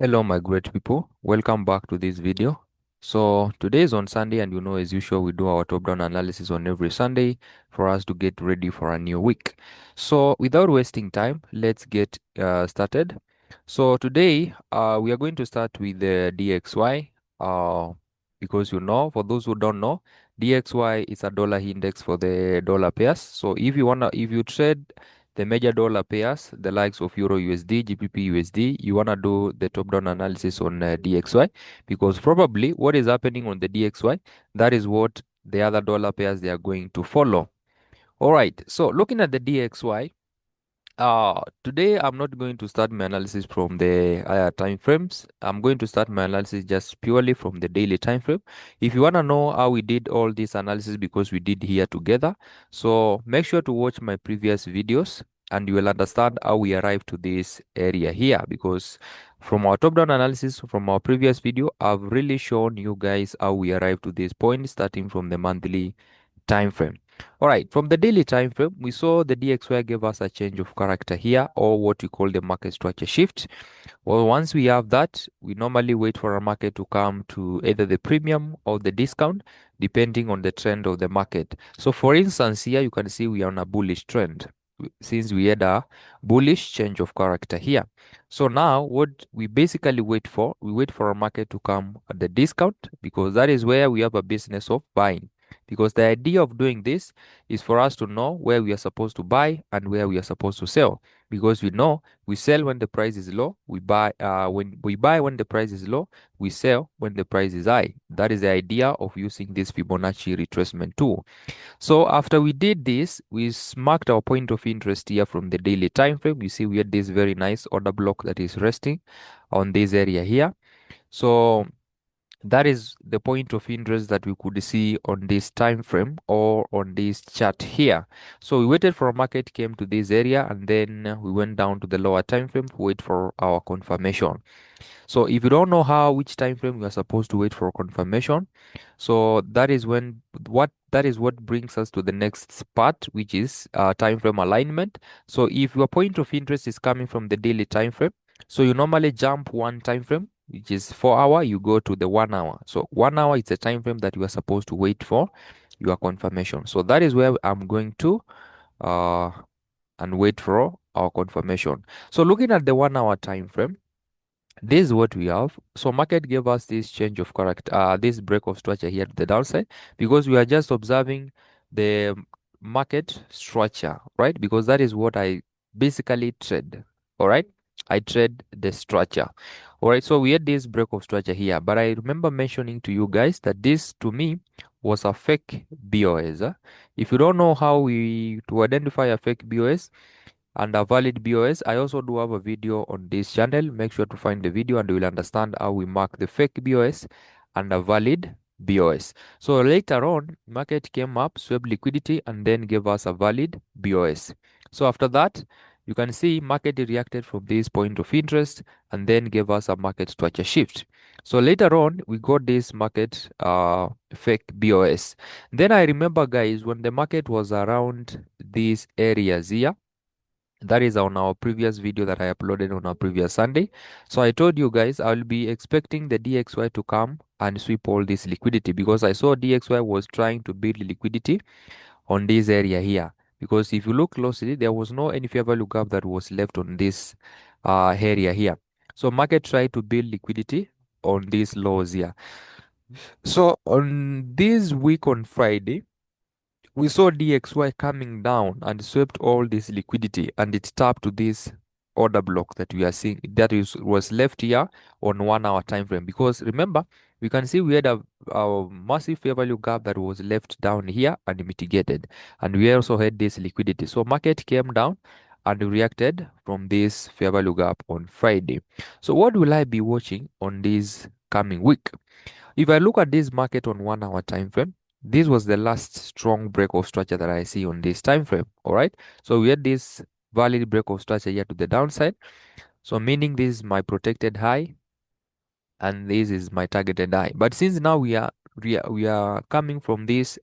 Hello, my great people. Welcome back to this video. So today is on Sunday, and as usual, we do our top-down analysis on every Sunday for us to get ready for a new week. So without wasting time, let's get started. So today, we are going to start with the DXY, because for those who don't know, DXY is a dollar index for the dollar pairs. So if you trade the major dollar pairs, the likes of Euro USD, GBP USD, you want to do the top down analysis on DXY, because probably what is happening on the DXY, that is what the other dollar pairs they are going to follow. All right, so looking at the DXY, today I'm not going to start my analysis from the higher time frames. I'm going to start my analysis just purely from the daily time frame. If you want to know how we did all this analysis, because we did here together, so make sure to watch my previous videos and you will understand how we arrived to this area here, because from our top down analysis from our previous video, I've really shown you guys how we arrived to this point starting from the monthly time frame. All right, from the daily time frame, we saw the DXY gave us a change of character here, or what we call the market structure shift. Well, once we have that, we normally wait for a market to come to either the premium or the discount, depending on the trend of the market. So, for instance, here you can see we are on a bullish trend since we had a bullish change of character here. So now what we basically we wait for a market to come at the discount, because that is where we have a business of buying. Because the idea of doing this is for us to know where we are supposed to buy and where we are supposed to sell. Because we know we sell when the price is low, we buy when we buy when the price is low, we sell when the price is high. That is the idea of using this Fibonacci retracement tool. So after we did this, we marked our point of interest here from the daily time frame. You see we had this very nice order block that is resting on this area here. So that is the point of interest that we could see on this time frame or on this chart here. So we waited for a market came to this area, and then we went down to the lower time frame to wait for our confirmation. So if you don't know which time frame you are supposed to wait for confirmation, so that is what brings us to the next part, which is time frame alignment. So if your point of interest is coming from the daily time frame, so you normally jump one time frame, which is 4 hour, you go to the 1 hour. So 1 hour is the time frame that you are supposed to wait for your confirmation. So that is where I'm going to uh and wait for our confirmation. So looking at the 1 hour time frame, this is what we have. So market gave us this change of character, this break of structure here to the downside, because we are just observing the market structure, right? Because that is what I basically trade. All right, I trade the structure. All right, so we had this break of structure here, but I remember mentioning to you guys that this to me was a fake BOS. If you don't know how we to identify a fake BOS and a valid BOS, I also do have a video on this channel. Make sure to find the video and you will understand how we mark the fake BOS and a valid BOS. So later on, market came up, swept liquidity, and then gave us a valid BOS. So after that, you can see market reacted from this point of interest and then gave us a market structure shift. So later on, we got this market fake BOS. Then I remember, guys, when the market was around these areas here, that is on our previous video that I uploaded on our previous Sunday. So I told you guys I'll be expecting the DXY to come and sweep all this liquidity, because I saw DXY was trying to build liquidity on this area here. Because if you look closely, there was no any fair value gap that was left on this area here. So market tried to build liquidity on these lows here. So on this week on Friday, we saw DXY coming down and swept all this liquidity, and it tapped to this order block that we are seeing that was left here on 1 hour time frame. Because remember, we can see we had a massive fair value gap that was left down here and mitigated, and we also had this liquidity. So market came down and reacted from this fair value gap on Friday. So what will I be watching on this coming week? If I look at this market on 1 hour time frame, this was the last strong break of structure that I see on this time frame. All right. So we had this valid break of structure here to the downside. So meaning this is my protected high and this is my targeted high. But since now we are coming from this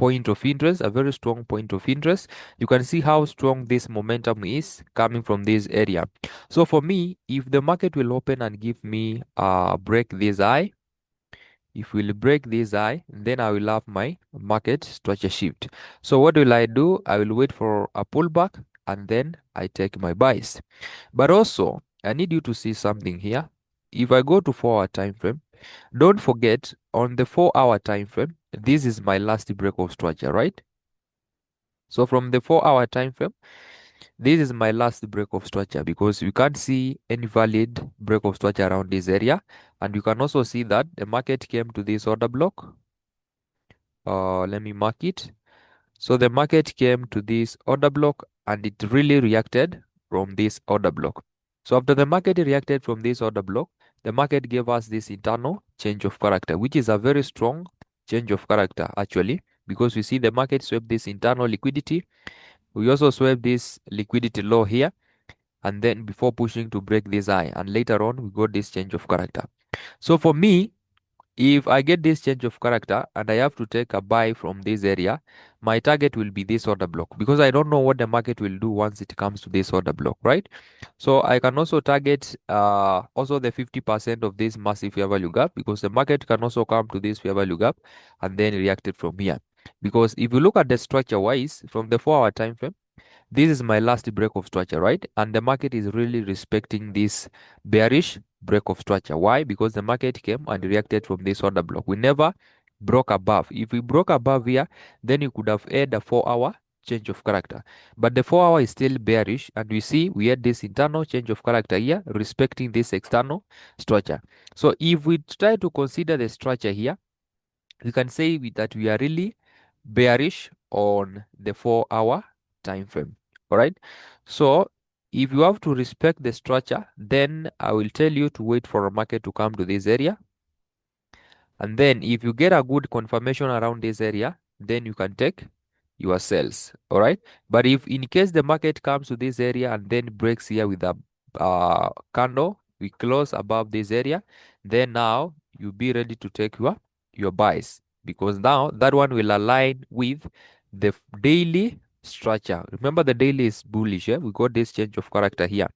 point of interest, a very strong point of interest. You can see how strong this momentum is coming from this area. So for me, if the market will open and give me break this high, if we'll break this high, then I will have my market structure shift. So what will I do? I will wait for a pullback and then I take my buys. But also, I need you to see something here. If I go to 4 hour time frame, don't forget on the 4 hour time frame, this is my last break of structure, right? So from the 4 hour time frame, this is my last break of structure because you can't see any valid break of structure around this area. And you can also see that the market came to this order block. Let me mark it. So the market came to this order block and it really reacted from this order block. So after the market reacted from this order block, the market gave us this internal change of character, which is a very strong change of character actually, because we see the market swept this internal liquidity. We also swept this liquidity low here, and then before pushing to break this high, and later on we got this change of character. So for me, if I get this change of character and I have to take a buy from this area, my target will be this order block because I don't know what the market will do once it comes to this order block, right? So I can also target also the 50% of this massive fair value gap because the market can also come to this fair value gap and then react it from here. Because if you look at the structure wise from the 4 hour time frame, this is my last break of structure, right? And the market is really respecting this bearish break of structure. Why? Because the market came and reacted from this order block. We never broke above. If we broke above here, then you could have had a 4 hour change of character. But the 4 hour is still bearish, and we see we had this internal change of character here, respecting this external structure. So if we try to consider the structure here, we can say that we are really bearish on the 4 hour time frame. All right. So if you have to respect the structure, then I will tell you to wait for a market to come to this area. And then if you get a good confirmation around this area, then you can take your sales. All right. But if in case the market comes to this area and then breaks here with a candle, we close above this area, then now you be ready to take your buys because now that one will align with the daily structure. Remember the daily is bullish. We got this change of character here.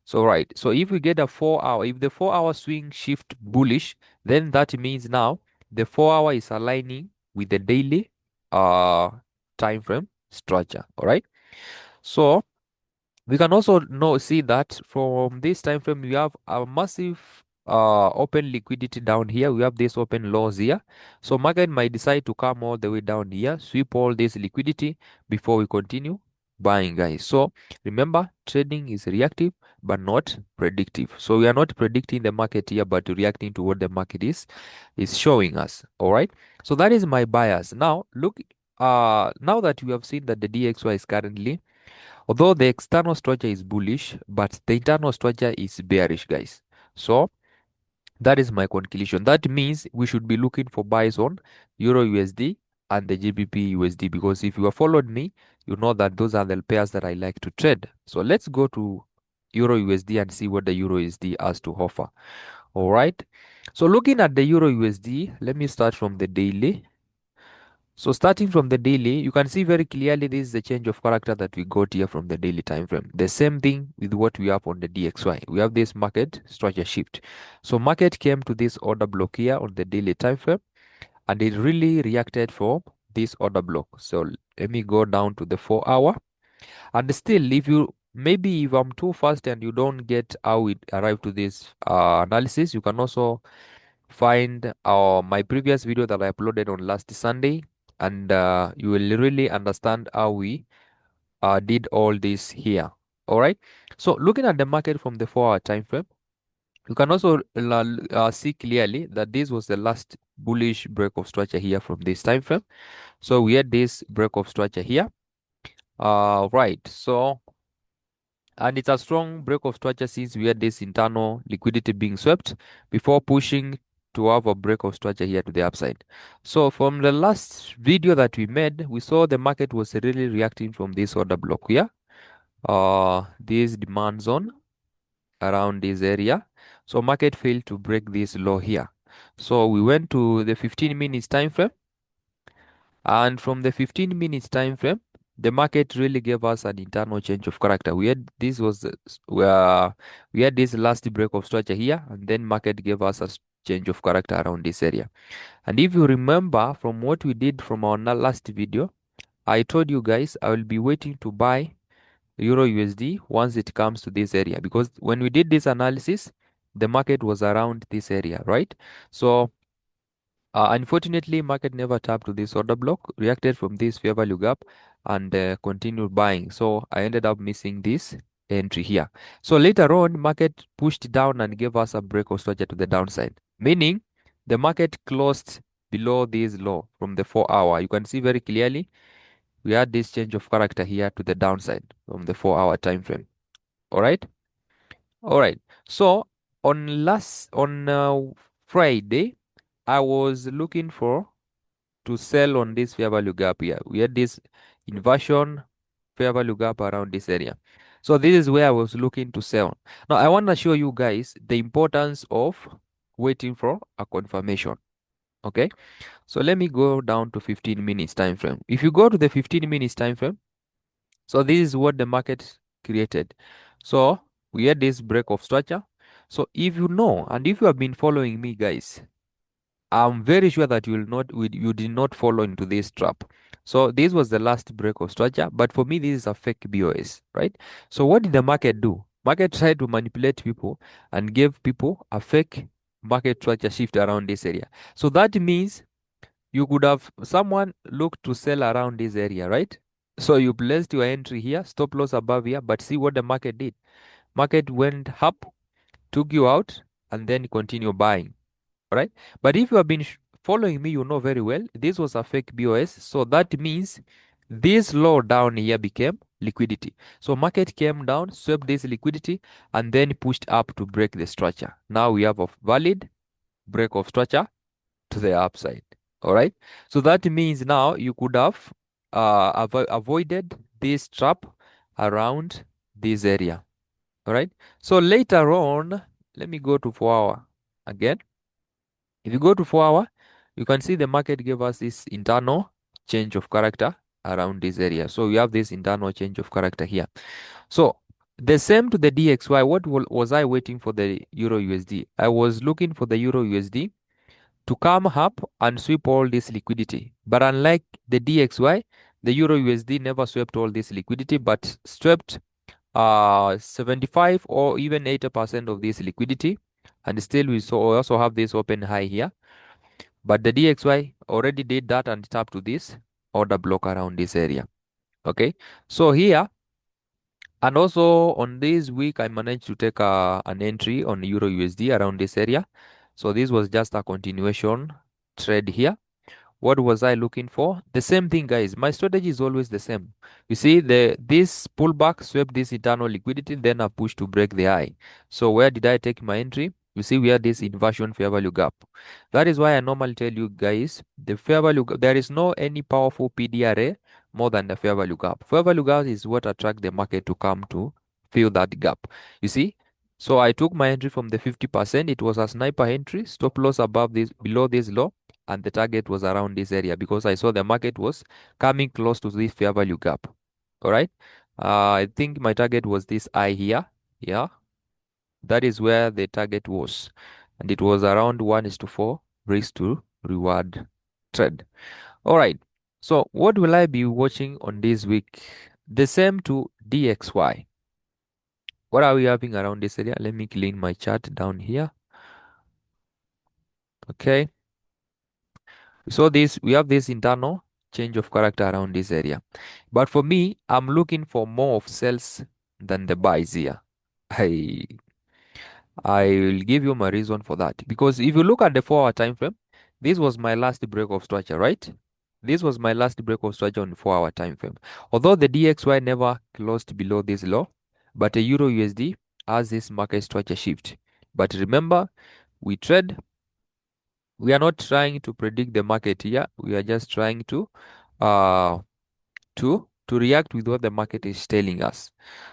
So right, so if we get a 4 hour, if the 4 hour swing shift bullish, then that means now the 4 hour is aligning with the daily uh time frame structure. All right. So we can also know see that from this time frame we have a massive open liquidity down here. We have this open lows here. So market might decide to come all the way down here, sweep all this liquidity before we continue buying, guys. So remember, trading is reactive but not predictive. So we are not predicting the market here, but reacting to what the market is showing us. All right. So that is my bias. Now look, now that we have seen that the DXY is currently, although the external structure is bullish, but the internal structure is bearish, guys. So that is my conclusion. That means we should be looking for buys on Euro USD and the GBP USD, because if you have followed me, you know that those are the pairs that I like to trade. So let's go to Euro USD and see what the Euro USD has to offer. All right. So looking at the Euro USD, let me start from the daily. So starting from the daily, you can see very clearly this is the change of character that we got here from the daily time frame. The same thing with what we have on the DXY. We have this market structure shift. So market came to this order block here on the daily time frame, and it really reacted from this order block. So let me go down to the 4 hour. And still, if you maybe if I'm too fast and you don't get how it arrived to this analysis, you can also find my previous video that I uploaded on last Sunday, and you will really understand how we did all this here. All right. So looking at the market from the 4 hour time frame, you can also see clearly that this was the last bullish break of structure here from this time frame. So we had this break of structure here. Right. So and it's a strong break of structure since we had this internal liquidity being swept before pushing to have a break of structure here to the upside. So from the last video that we made, we saw the market was really reacting from this order block here, this demand zone around this area. So market failed to break this low here. So we went to the 15 minutes time frame, And from the 15 minutes time frame, the market really gave us an internal change of character. Where we had this last break of structure here, and then market gave us a change of character around this area. And if you remember from what we did from our last video, I told you guys I will be waiting to buy Euro USD once it comes to this area, because when we did this analysis, the market was around this area, right? So unfortunately, market never tapped to this order block, reacted from this fair value gap, and continued buying. So I ended up missing this entry here. So later on, market pushed down and gave us a break of structure to the downside, meaning the market closed below this low from the 4 hour. You can see very clearly we had this change of character here to the downside from the 4 hour time frame. All right. All right. So on Friday, I was looking for to sell on this fair value gap here. We had this inversion fair value gap around this area. So this is where I was looking to sell. Now I want to show you guys the importance of waiting for a confirmation. Okay. So let me go down to 15 minutes time frame. If you go to the 15 minutes time frame, so this is what the market created. So we had this break of structure. So if you know, and if you have been following me, guys, I'm very sure that you did not fall into this trap. So this was the last break of structure, but for me this is a fake BOS, right? So what did the market do? Market tried to manipulate people and gave people a fake market structure shift around this area. So that means you could have someone looked to sell around this area, right? So you placed your entry here, stop loss above here, but see what the market did. Market went up, took you out, and then continue buying. Right? But if you have been following me, you know very well this was a fake BOS. So that means this low down here became liquidity. So market came down, swept this liquidity, and then pushed up to break the structure. Now we have a valid break of structure to the upside. All right. So that means now you could have avoided this trap around this area. All right. So later on, let me go to 4 hour again. If you go to 4 hour, you can see the market gave us this internal change of character around this area. So we have this internal change of character here. So the same to the DXY. What was I waiting for the Euro USD? I was looking for the Euro USD to come up and sweep all this liquidity. But unlike the DXY, the Euro USD never swept all this liquidity, but swept 75 or even 80% of this liquidity. And still we also have this open high here. But the DXY already did that and tapped to this order block around this area. Okay. So here, and also on this week, I managed to take an entry on Euro USD around this area. So this was just a continuation trade here. What was I looking for? The same thing, guys. My strategy is always the same. You see, this pullback swept this internal liquidity, then I pushed to break the high. So where did I take my entry? You see, we had this inversion fair value gap. That is why I normally tell you guys the fair value there is no any powerful PDRA more than the fair value gap. Fair value gap is what attract the market to come to fill that gap. You see, so I took my entry from the 50%. It was a sniper entry, stop loss above this, below this low, and the target was around this area because I saw the market was coming close to this fair value gap. All right. I think my target was this eye here. Yeah, that is where the target was, and it was around 1:4 risk to reward trade. All right. So what will I be watching on this week? The same to DXY. What are we having around this area? Let me clean my chart down here. Okay. So we have this internal change of character around this area. But for me, I'm looking for more of sales than the buys here. I I will give you my reason for that. Because if you look at the 4 hour time frame, this was my last break of structure, right? This was my last break of structure on the 4 hour time frame. Although the DXY never closed below this low, but the Euro USD has this market structure shift. But remember, we trade, we are not trying to predict the market here. We are just trying uh to react with what the market is telling us.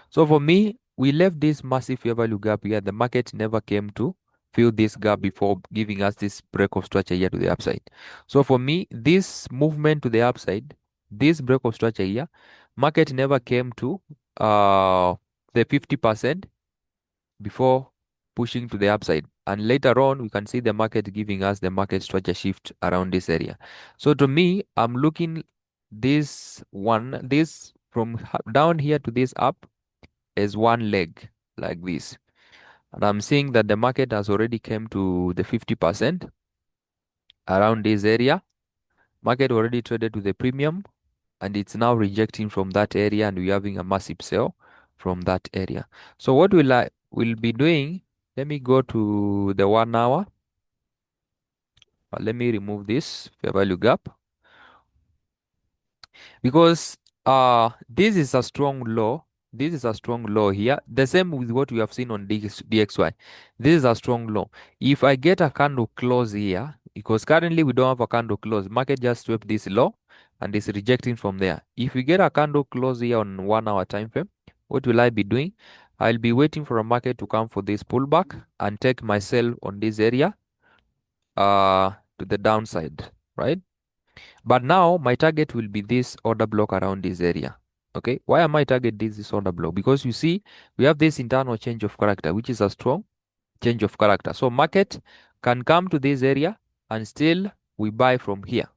So for me, we left this massive fair value gap here. The market never came to fill this gap before giving us this break of structure here to the upside. So for me, this movement to the upside, this break of structure here, market never came to the 50% before pushing to the upside. And later on, we can see the market giving us the market structure shift around this area. So to me, I'm looking this from down here to this up as one leg like this. And I'm seeing that the market has already came to the 50% around this area. Market already traded to the premium and it's now rejecting from that area and we're having a massive sell from that area. So what will be doing, let me go to the 1 hour. Let me remove this fair value gap because this is a strong low. This is a strong low here. The same with what we have seen on DXY. This is a strong low. If I get a candle close here, because currently we don't have a candle close, market just swept this low and is rejecting from there. If we get a candle close here on 1 hour time frame, what will I be doing? I'll be waiting for a market to come for this pullback and take my sell on this area to the downside, right? But now my target will be this order block around this area. Okay, why am I target this order block? Because you see, we have this internal change of character, which is a strong change of character. So market can come to this area and still we buy from here.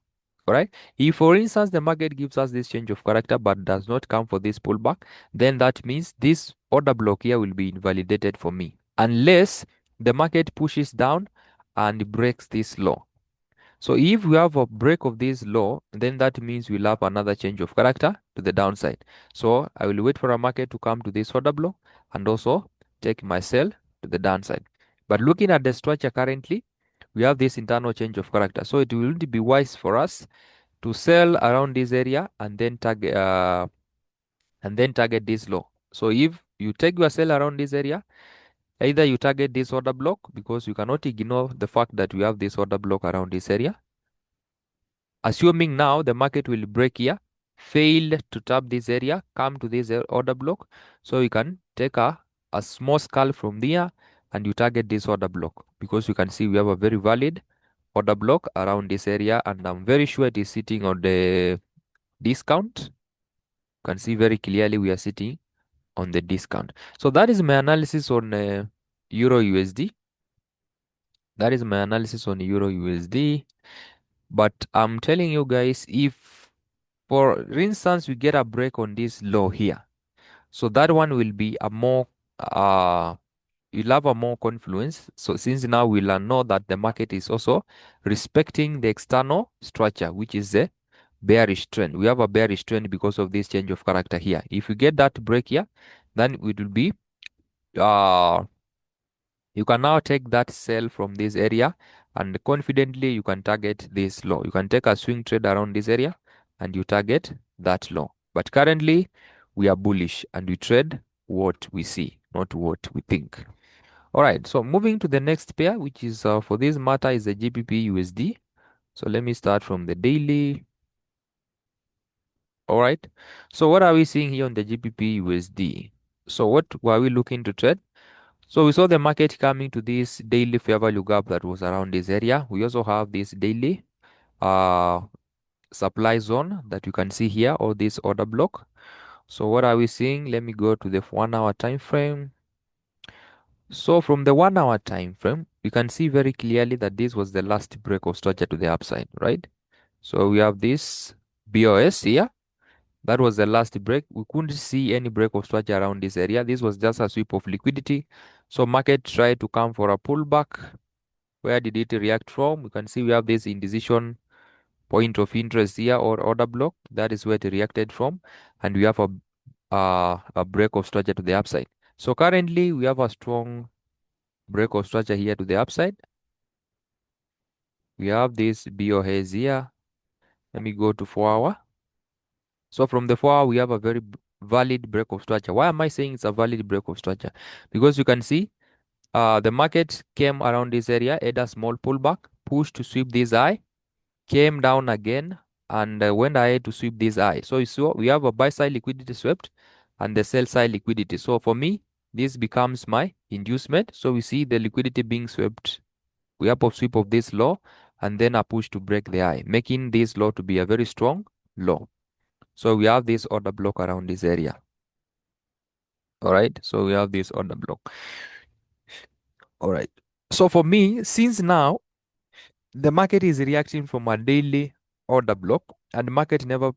All right. If, for instance, the market gives us this change of character but does not come for this pullback, then that means this order block here will be invalidated for me, unless the market pushes down and breaks this low. So if we have a break of this low, then that means we'll have another change of character to the downside. So I will wait for a market to come to this order block and also take my sell to the downside. But looking at the structure currently, we have this internal change of character. So it will be wise for us to sell around this area and then target this low. So if you take your sell around this area, either you target this order block because you cannot ignore the fact that we have this order block around this area. Assuming now the market will break here, fail to tap this area, come to this order block. So you can take a small scalp from there and you target this order block because you can see we have a very valid order block around this area and I'm very sure it is sitting on the discount. You can see very clearly we are sitting on the discount. So that is my analysis on Euro USD. That is my analysis on Euro USD. But I'm telling you guys, if for instance we get a break on this low here, so that one will be a more you'll have a more confluence. So since now we'll know that the market is also respecting the external structure, which is the bearish trend. We have a bearish trend because of this change of character here. If you get that break here, then it will be uh you can now take that sell from this area and confidently you can target this low. You can take a swing trade around this area and you target that low. But currently we are bullish and we trade what we see, not what we think. All right, so moving to the next pair, which is for this matter is the GBPUSD. So let me start from the daily. All right, so what are we seeing here on the GBPUSD? So what were we looking to trade? So we saw the market coming to this daily fair value gap that was around this area. We also have this daily uh supply zone that you can see here, or this order block. So what are we seeing? Let me go to the 1 hour time frame. So from the 1 hour time frame, you can see very clearly that this was the last break of structure to the upside, right? So we have this BOS here. That was the last break. We couldn't see any break of structure around this area. This was just a sweep of liquidity. So market tried to come for a pullback. Where did it react from? You can see we have this indecision point of interest here, or order block. That is where it reacted from. And we have a break of structure to the upside. So currently we have a strong break of structure here to the upside. We have this BOS here. Let me go to 4 hour. So from the 4 hour, we have a very valid break of structure. Why am I saying it's a valid break of structure? Because you can see the market came around this area, had a small pullback, pushed to sweep this eye, came down again, and went ahead to sweep this eye. So you saw we have a buy side liquidity swept and the sell side liquidity. So for me, this becomes my inducement. So we see the liquidity being swept. We up of sweep of this low and then a push to break the high, making this low to be a very strong low. So we have this order block around this area. All right. So we have this order block. All right. So for me, since now the market is reacting from a daily order block and the market never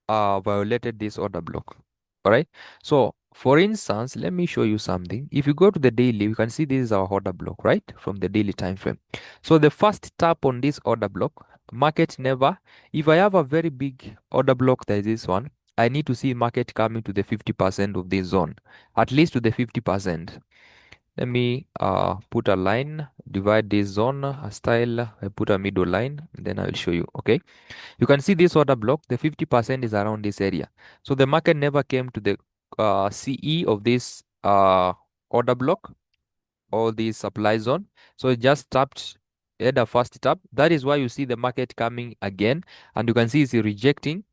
violated this order block. All right. So for instance, let me show you something. If you go to the daily, you can see this is our order block, right? From the daily time frame. So the first tap on this order block, market never, if I have a very big order block that is this one, I need to see market coming to the 50% of this zone, at least to the 50%. Let me put a line, divide this zone, a style, I put a middle line, then I will show you. Okay. You can see this order block, the 50% is around this area. So the market never came to the CE of this order block or the supply zone. So it just tapped at the first tap. That is why you see the market coming again. And you can see it's rejecting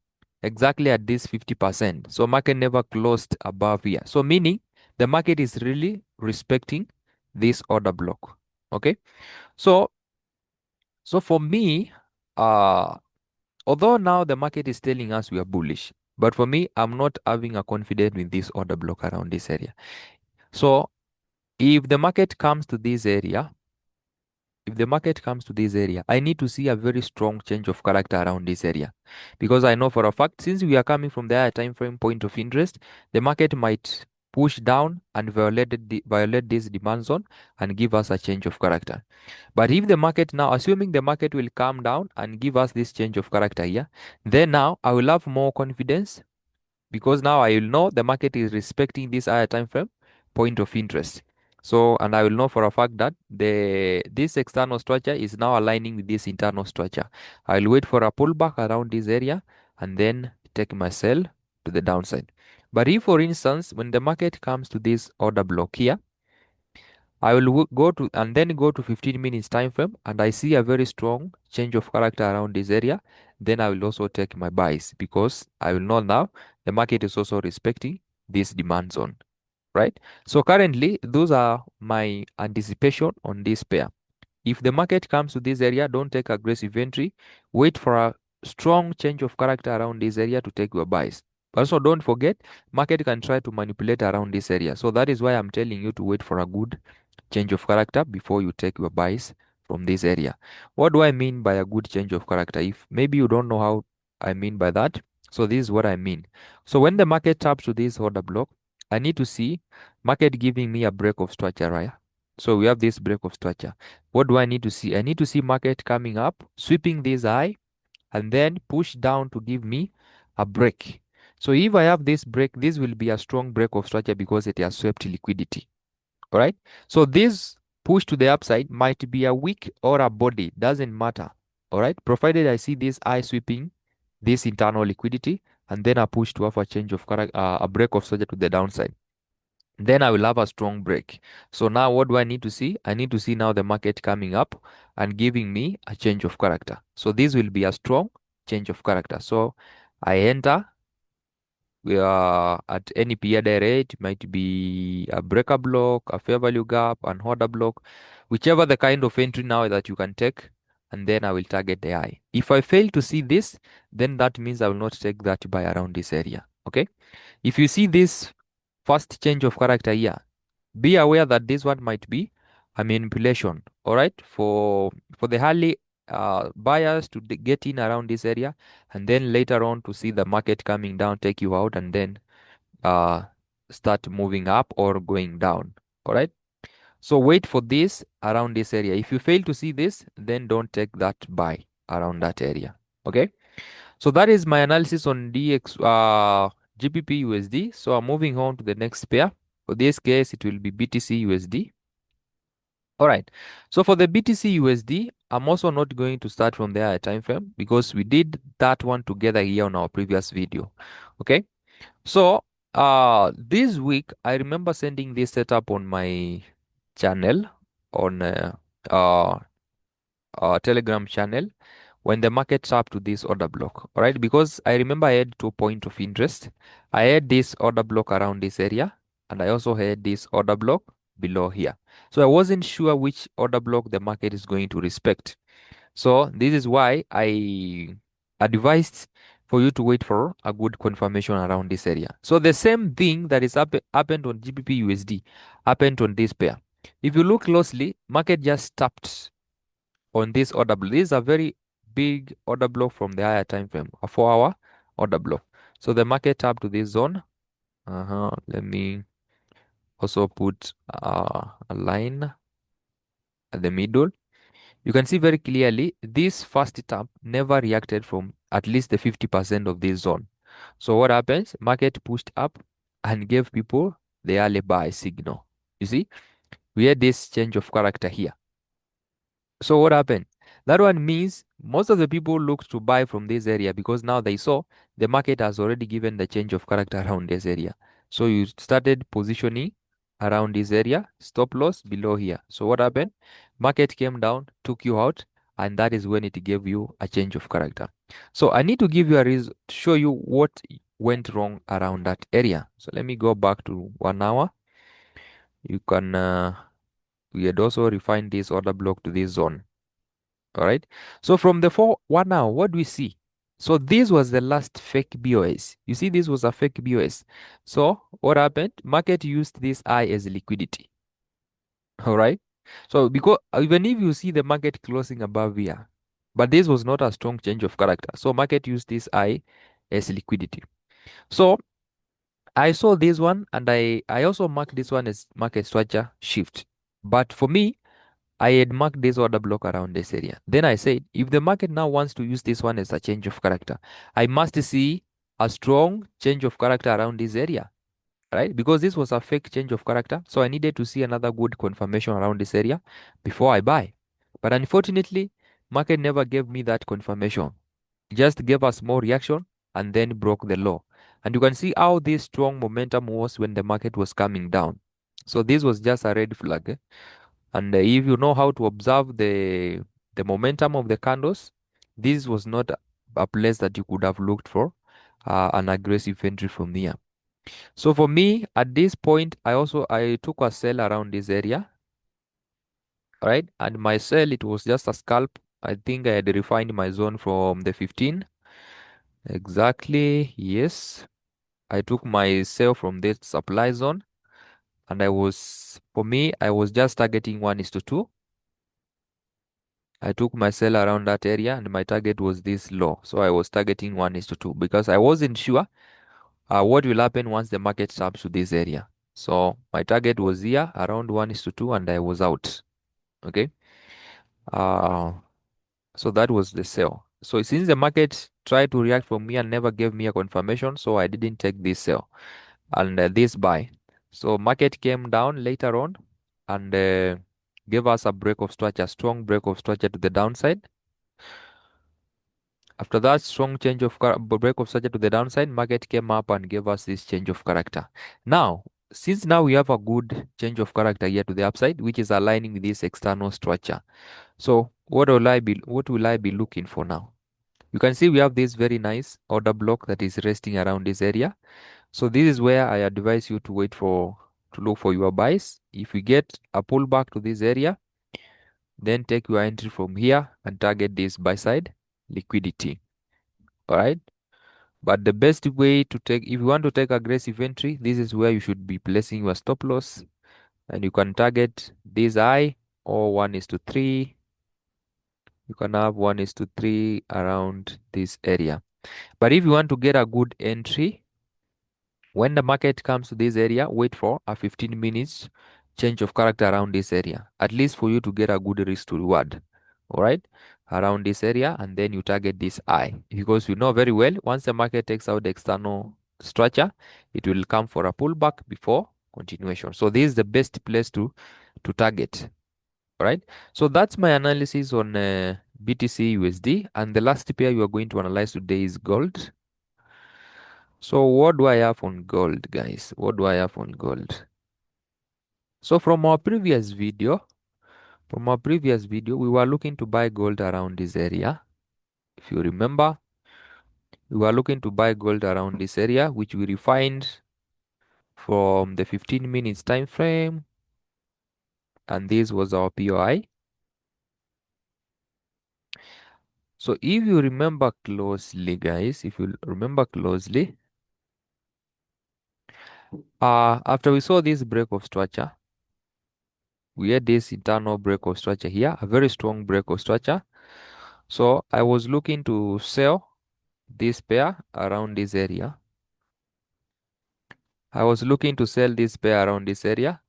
exactly at this 50%. So market never closed above here. So meaning the market is really respecting this order block. Okay. So for me, uh although now the market is telling us we are bullish, but for me, I'm not having a confidence with this order block around this area. So if the market comes to this area, if the market comes to this area, I need to see a very strong change of character around this area. Because I know for a fact, since we are coming from the higher time frame point of interest, the market might push down and violate this demand zone and give us a change of character. But if the market now, assuming the market will come down and give us this change of character here, then now I will have more confidence because now I will know the market is respecting this higher time frame point of interest. So, and I will know for a fact that this external structure is now aligning with this internal structure. I'll wait for a pullback around this area and then take my sell to the downside. But if, for instance, when the market comes to this order block here, I will go to and then go to 15 minutes time frame and I see a very strong change of character around this area, then I will also take my buys because I will know now the market is also respecting this demand zone, right? So currently those are my anticipation on this pair. If the market comes to this area, don't take aggressive entry. Wait for a strong change of character around this area to take your buys. But also don't forget, market can try to manipulate around this area. So that is why I'm telling you to wait for a good change of character before you take your buys from this area. What do I mean by a good change of character? If maybe you don't know how I mean by that, so this is what I mean. So when the market taps to this order block, I need to see market giving me a break of structure, right? So we have this break of structure. What do I need to see? I need to see market coming up, sweeping this high, and then push down to give me a break. So if I have this break, this will be a strong break of structure because it has swept liquidity. All right. So this push to the upside might be a wick or a body, doesn't matter. All right. Provided I see this eye sweeping this internal liquidity and then a push to have a change of character, a break of structure to the downside. Then I will have a strong break. So now what do I need to see? I need to see now the market coming up and giving me a change of character. So this will be a strong change of character. So I enter, we are at any period rate, might be a breaker block, a fair value gap, an order block, whichever the kind of entry now that you can take, and then I will target the high. If I fail to see this, then that means I will not take that buy around this area. Okay. If you see this first change of character here, be aware that this one might be a manipulation. All right, for the early buyers to get in around this area, and then later on to see the market coming down, take you out, and then uh start moving up or going down. All right. So wait for this around this area. If you fail to see this, then don't take that buy around that area. Okay. So that is my analysis on GBPUSD. So I'm moving on to the next pair. For this case, it will be BTCUSD. All right. So for the BTCUSD, I'm also not going to start from the higher time frame because we did that one together here on our previous video. Okay. So this week I remember sending this setup on my channel on uh, Telegram channel when the market's up to this order block. All right, because I remember I had 2 point of interest. I had this order block around this area. and I also had this order block below here. So I wasn't sure which order block the market is going to respect. So this is why I advised for you to wait for a good confirmation around this area. So the same thing that is happened on GBPUSD happened on this pair. If you look closely, market just tapped on this order block. This is a very big order block from the higher time frame, a 4-hour order block. So the market tapped to this zone. Let me also put a line at the middle. You can see very clearly this first tap never reacted from at least the 50% of this zone. So what happens? Market pushed up and gave people the early buy signal. You see, we had this change of character here. So what happened? That one means most of the people looked to buy from this area because now they saw the market has already given the change of character around this area. So you started positioning around this area, stop loss below here. So what happened? Market came down, took you out, and that is when it gave you a change of character. So I need to give you a reason to show you what went wrong around that area. So let me go back to 1 hour. You can we had also refined this order block to this zone. All right. So from the 1 hour, what do we see? So this was the last fake BOS. You see, this was a fake BOS. So what happened? Market used this I as liquidity. All right. So because even if you see the market closing above here, but this was not a strong change of character. So market used this I as liquidity. So I saw this one and I also marked this one as market structure shift. But for me, I had marked this order block around this area. Then I said, if the market now wants to use this one as a change of character, I must see a strong change of character around this area, right? Because this was a fake change of character. So I needed to see another good confirmation around this area before I buy. But unfortunately, market never gave me that confirmation. Just gave a small reaction and then broke the low. And you can see how this strong momentum was when the market was coming down. So this was just a red flag. And if you know how to observe the momentum of the candles, this was not a place that you could have looked for an aggressive entry from here. So for me, at this point, I took a sell around this area, right? And my sell, it was just a scalp. I think I had refined my zone from the 15. Exactly, yes. I took my sell from this supply zone, and for me, I was just targeting 1:2. I took my sell around that area and my target was this low. So I was targeting 1:2 because I wasn't sure what will happen once the market taps to this area. So my target was here around 1:2 and I was out. Okay. Uh, so that was the sell. So since the market tried to react from me and never gave me a confirmation, so I didn't take this sell and this buy. So market came down later on and gave us a break of structure, strong break of structure to the downside. After that strong change of break of structure to the downside, market came up and gave us this change of character. Now, since now we have a good change of character here to the upside, which is aligning with this external structure. So what will I be looking for now? You can see we have this very nice order block that is resting around this area. So this is where I advise you to look for your buys. If you get a pullback to this area, then take your entry from here and target this buy side liquidity. All right. But the best way to take, if you want to take aggressive entry, this is where you should be placing your stop loss. And you can target this high or 1:3. You can have 1:3 around this area. But if you want to get a good entry, when the market comes to this area, wait for a 15 minutes change of character around this area, at least for you to get a good risk to reward. All right, around this area, and then you target this eye because you know very well once the market takes out the external structure, it will come for a pullback before continuation. So this is the best place to target. All right, so that's my analysis on BTC USD, and the last pair you are going to analyze today is gold. So what do I have on gold, guys? What do I have on gold? So from our previous video, we were looking to buy gold around this area. If you remember, we were looking to buy gold around this area, which we refined from the 15 minutes time frame, and this was our POI. So if you remember closely, guys, if you remember closely, after we saw this break of structure, we had this internal break of structure here, a very strong break of structure. So I was looking to sell this pair around this area. I was looking to sell this pair around this area.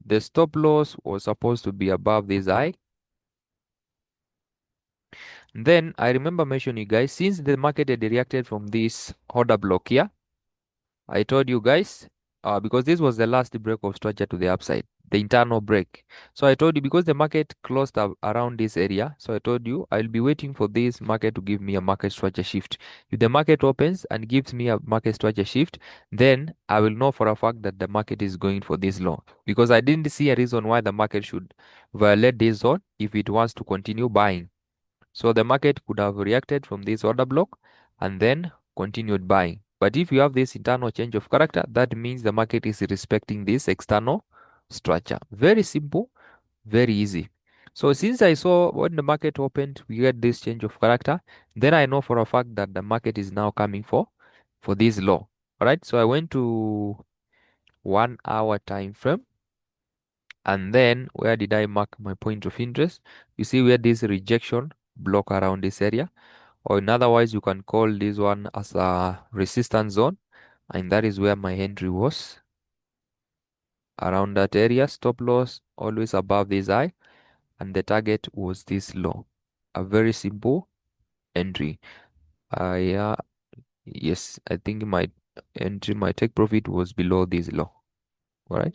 The stop loss was supposed to be above this high. Then I remember mentioning you guys, since the market had reacted from this order block here, I told you guys, because this was the last break of structure to the upside, the internal break. So I told you because the market closed up around this area, so I told you I'll be waiting for this market to give me a market structure shift. If the market opens and gives me a market structure shift, then I will know for a fact that the market is going for this low, because I didn't see a reason why the market should violate this zone if it wants to continue buying. So the market could have reacted from this order block and then continued buying. But if you have this internal change of character, that means the market is respecting this external structure. Very simple, very easy. So since I saw when the market opened, we had this change of character, then I know for a fact that the market is now coming for this low. All right. So I went to 1 hour time frame. And then where did I mark my point of interest? You see where this rejection block around this area, or in otherwise you can call this one as a resistance zone, and that is where my entry was, around that area. Stop loss always above this high, and the target was this low. A very simple entry. Yeah, yes, I think my entry, my take profit was below this low. All right.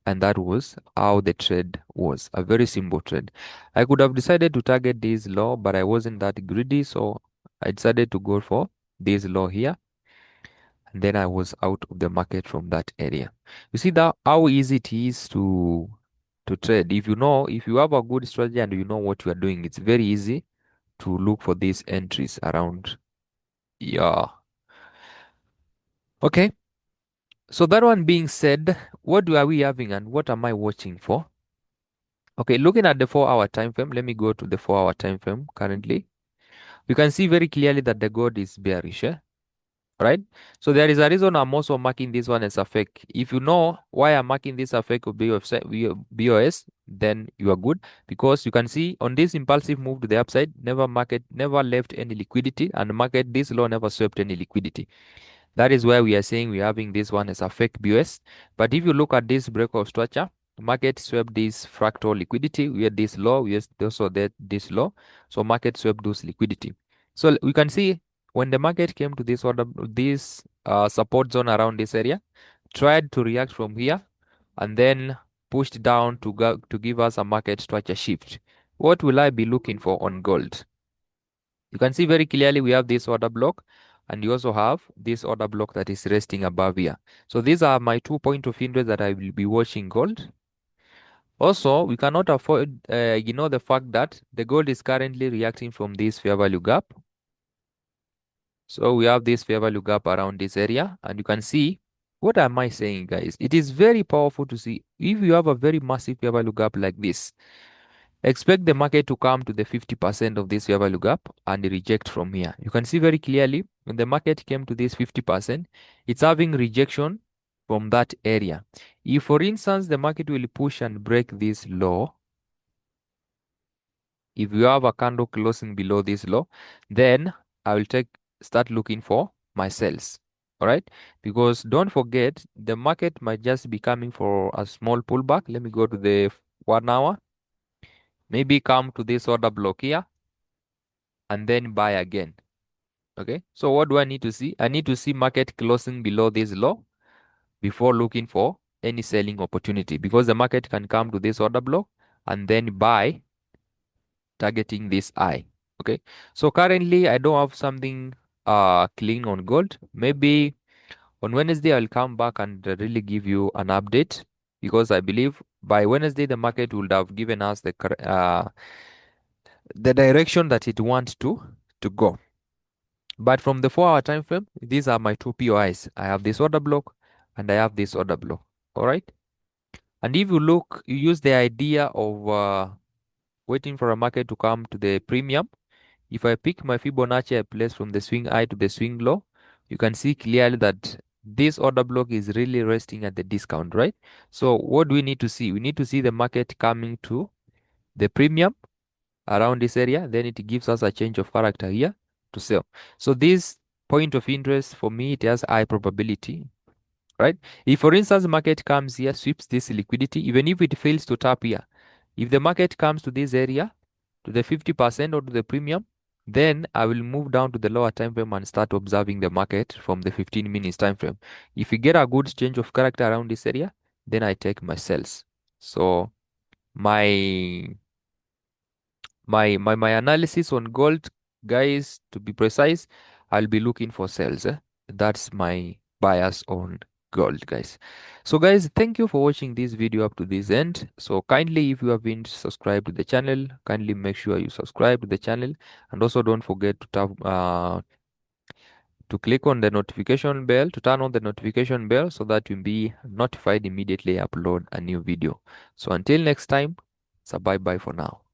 And that was how the trade was, a very simple trade. I could have decided to target this low, but I wasn't that greedy, so I decided to go for this low here, and then I was out of the market from that area. You see that how easy it is to trade. If you know, if you have a good strategy and you know what you are doing, it's very easy to look for these entries around. Yeah. Okay. So that one being said, what are we having and what am I watching for? Okay, looking at the 4 hour time frame, let me go to the 4 hour time frame currently. You can see very clearly that the gold is bearish, right? So there is a reason I'm also marking this one as a fake. If you know why I'm marking this a fake of BOS, then you are good, because you can see on this impulsive move to the upside, market never left any liquidity, and market this low never swept any liquidity. That is why we are saying we're having this one as a fake BOS. But if you look at this breakout structure, market swept this fractal liquidity. We had this low, we had also that this low. So market swept those liquidity. So we can see when the market came to this order, this support zone around this area, tried to react from here, and then pushed down to go to give us a market structure shift. What will I be looking for on gold? You can see very clearly we have this order block, and you also have this order block that is resting above here. So these are my 2 point of interest that I will be watching gold. Also, we cannot afford, the fact that the gold is currently reacting from this fair value gap. So we have this fair value gap around this area, and you can see, what am I saying, guys? It is very powerful to see if you have a very massive fair value gap like this. Expect the market to come to the 50% of this fair value gap and reject from here. You can see very clearly when the market came to this 50%, it's having rejection from that area. If, for instance, the market will push and break this low, if you have a candle closing below this low, then I will start looking for my sells. All right, because don't forget the market might just be coming for a small pullback. Let me go to the 1 hour. Maybe come to this order block here and then buy again. Okay, so what do I need to see? I need to see market closing below this low before looking for any selling opportunity, because the market can come to this order block and then buy targeting this high. Okay, so currently I don't have something clean on gold. Maybe on Wednesday I'll come back and really give you an update, because I believe by Wednesday the market would have given us the direction that it wants to go. But from the 4 hour time frame, these are my two POIs. I have this order block and I have this order block. All right. And if you look, you use the idea of waiting for a market to come to the premium. If I pick my Fibonacci I place from the swing high to the swing low, you can see clearly that this order block is really resting at the discount, right? So what do we need to see? We need to see the market coming to the premium around this area, then it gives us a change of character here to sell. So this point of interest for me, it has high probability, right? If for instance the market comes here, sweeps this liquidity, even if it fails to tap here, if the market comes to this area, to the 50% or to the premium, then I will move down to the lower time frame and start observing the market from the 15 minutes time frame. If we get a good change of character around this area, then I take my sells. So my my analysis on gold, guys, to be precise, I'll be looking for sales. That's my bias on gold, guys. So guys, thank you for watching this video up to this end. So kindly, if you have been subscribed to the channel, kindly make sure you subscribe to the channel, and also don't forget to tap to click on the notification bell, to turn on the notification bell, so that you'll be notified immediately I upload a new video. So until next time, it's a bye bye for now.